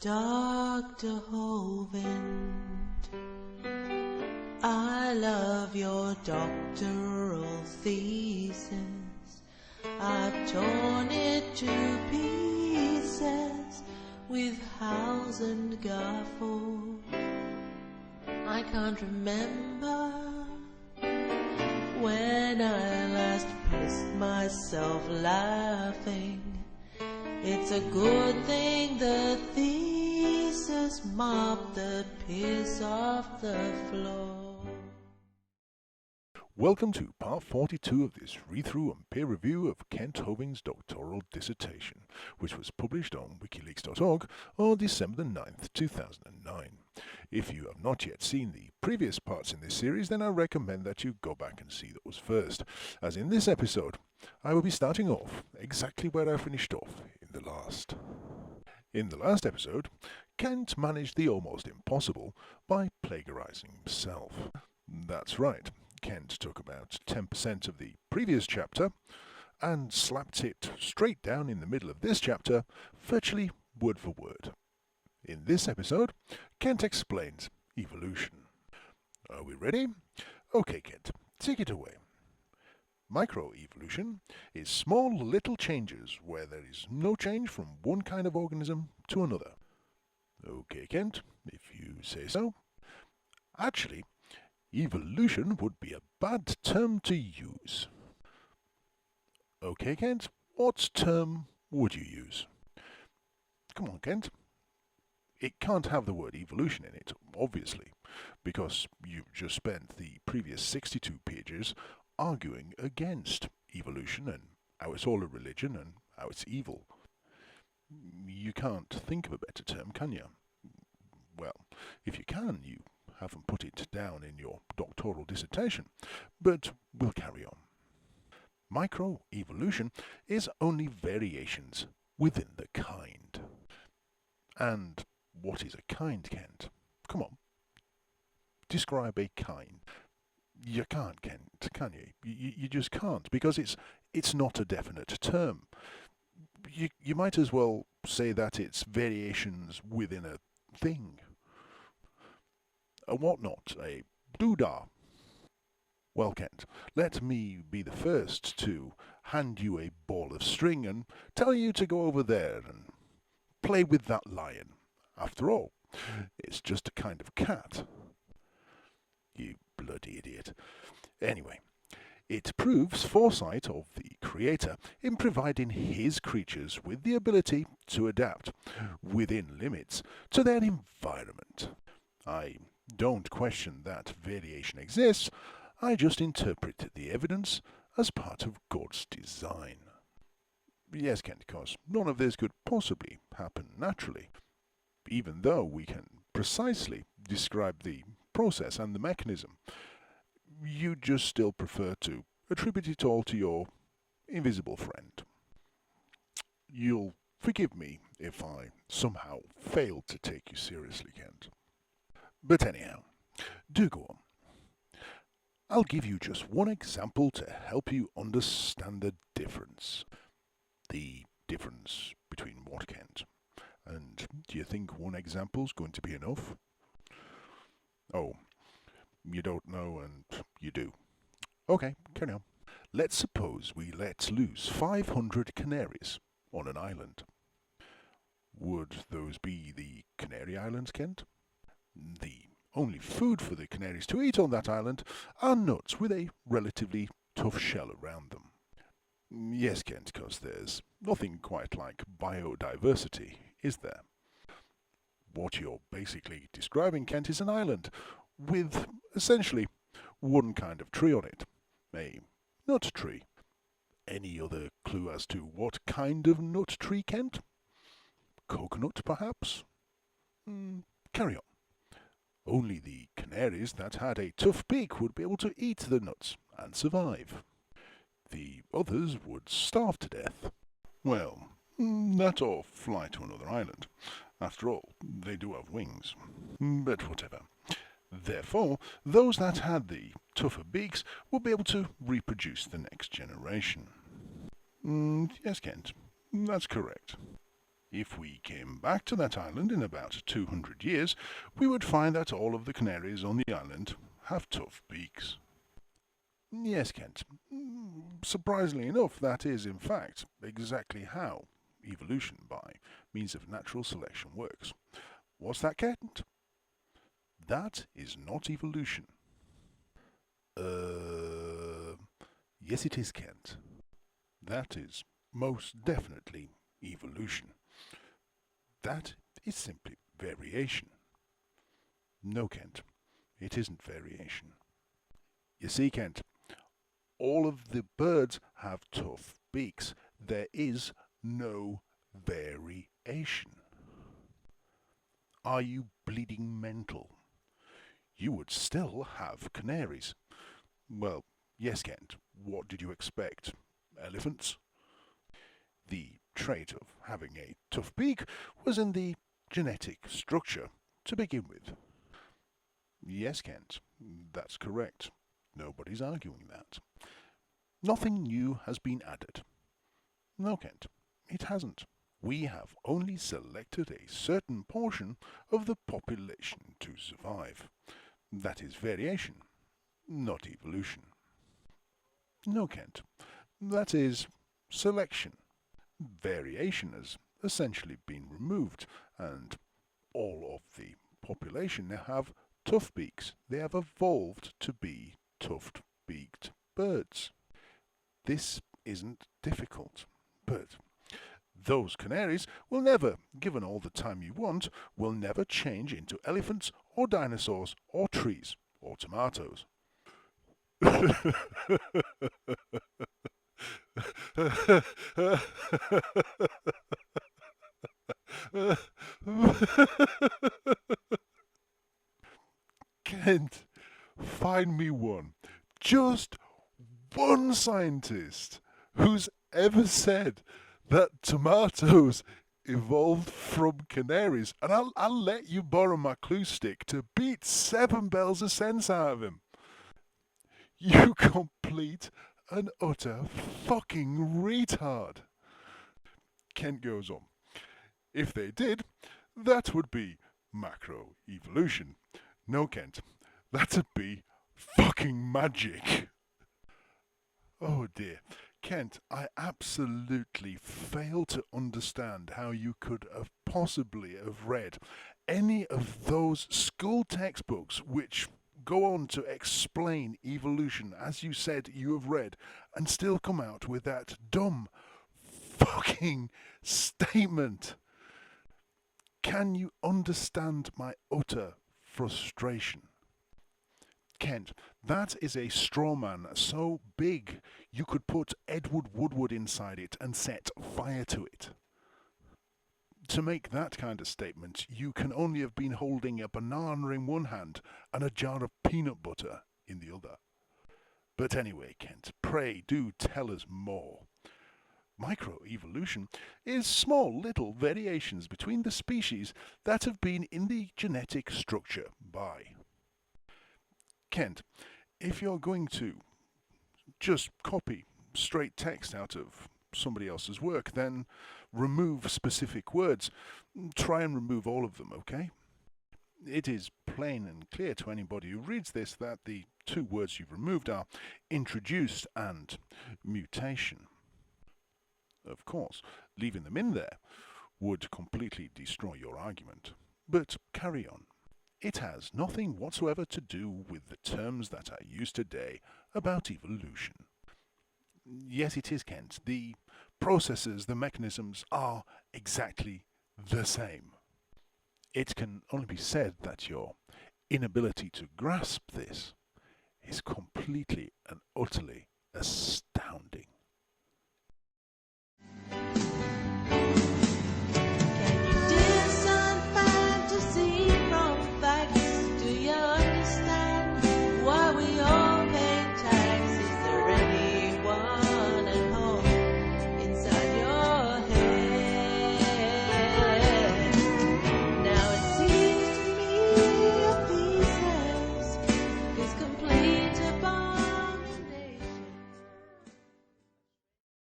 Dr. Hovind, I love your doctoral thesis. I've torn it to pieces with house and gaffle. I can't remember when I last pissed myself laughing. It's a good thing the thesis mopped the piss off the floor. Welcome to part 42 of this read-through and peer review of Kent Hovind's doctoral dissertation, which was published on wikileaks.org on December the 9th, 2009. If you have not yet seen the previous parts in this series, then I recommend that you go back and see those first, as in this episode, I will be starting off exactly where I finished off in the last. In the last episode, Kent managed the almost impossible by plagiarizing himself. That's right. Kent took about 10% of the previous chapter and slapped it straight down in the middle of this chapter, virtually word for word. In this episode, Kent explains evolution. Are we ready? Okay, Kent, take it away. Microevolution is small little changes where there is no change from one kind of organism to another. Okay, Kent, if you say so. Actually, evolution would be a bad term to use. Okay, Kent, what term would you use? Come on, Kent. It can't have the word evolution in it, obviously, because you've just spent the previous 62 pages arguing against evolution and how it's all a religion and how it's evil. You can't think of a better term, can you? Well, if you can, you haven't put it down in your doctoral dissertation, but we'll carry on. Microevolution is only variations within the kind. And what is a kind, Kent? Come on. Describe a kind. You can't, Kent, can you? You just can't, because it's not a definite term. You might as well say that it's variations within a thing. A whatnot, a doodah. Well, Kent, let me be the first to hand you a ball of string and tell you to go over there and play with that lion. After all, it's just a kind of cat. You bloody idiot. Anyway, it proves foresight of the Creator in providing his creatures with the ability to adapt, within limits, to their environment. I don't question that variation exists, I just interpret the evidence as part of God's design. Yes, Kent, because none of this could possibly happen naturally, even though we can precisely describe the process and the mechanism. You just still prefer to attribute it all to your invisible friend. You'll forgive me if I somehow failed to take you seriously, Kent. But anyhow, do go on. I'll give you just one example to help you understand the difference. The difference between what, Kent? And do you think one example's going to be enough? Oh, you don't know and you do. Okay, carry on. Let's suppose we let loose 500 canaries on an island. Would those be the Canary Islands, Kent? The only food for the canaries to eat on that island are nuts with a relatively tough shell around them. Yes, Kent, because there's nothing quite like biodiversity, is there? What you're basically describing, Kent, is an island with essentially one kind of tree on it, a nut tree. Any other clue as to what kind of nut tree, Kent? Coconut, perhaps? Carry on. Only the canaries that had a tough beak would be able to eat the nuts and survive. The others would starve to death. Well, that or fly to another island. After all, they do have wings. But whatever. Therefore, those that had the tougher beaks would be able to reproduce the next generation. Yes, Kent, that's correct. If we came back to that island in about 200 years, we would find that all of the canaries on the island have tough beaks. Yes, Kent. Surprisingly enough, that is, in fact, exactly how evolution by means of natural selection works. What's that, Kent? That is not evolution. Yes it is, Kent. That is most definitely evolution. That is simply variation. No, Kent, it isn't variation. You see, Kent, all of the birds have tough beaks. There is no variation. Are you bleeding mental? You would still have canaries. Well, yes, Kent, what did you expect? Elephants? The trait of having a tough beak was in the genetic structure to begin with. Yes, Kent, that's correct. Nobody's arguing that. Nothing new has been added. No, Kent, it hasn't. We have only selected a certain portion of the population to survive. That is variation, not evolution. No, Kent, that is selection. Variation has essentially been removed, and all of the population now have tough beaks. They have evolved to be tuft-beaked birds. This isn't difficult, but those canaries will never, given all the time you want, will never change into elephants or dinosaurs or trees or tomatoes. Kent, find me one, just one scientist who's ever said that tomatoes evolved from canaries, and I'll let you borrow my clue stick to beat 7 bells of sense out of him. You complete and utter fucking retard. Kent goes on. If they did, that would be macroevolution. No, Kent, that'd be fucking magic. Oh dear. Kent, I absolutely fail to understand how you could have possibly have read any of those school textbooks which go on to explain evolution as you said you have read and still come out with that dumb fucking statement. Can you understand my utter frustration? Kent, that is a straw man so big you could put Edward Woodward inside it and set fire to it. To make that kind of statement, you can only have been holding a banana in one hand and a jar of peanut butter in the other. But anyway, Kent, pray do tell us more. Microevolution is small little variations between the species that have been in the genetic structure by. Kent, if you're going to just copy straight text out of somebody else's work, then remove specific words. Try and remove all of them, okay? It is plain and clear to anybody who reads this that the 2 words you've removed are introduced and mutation. Of course, leaving them in there would completely destroy your argument. But carry on. It has nothing whatsoever to do with the terms that are used today about evolution. Yes, it is, Kent. The processes, the mechanisms are exactly the same. It can only be said that your inability to grasp this is completely and utterly astounding.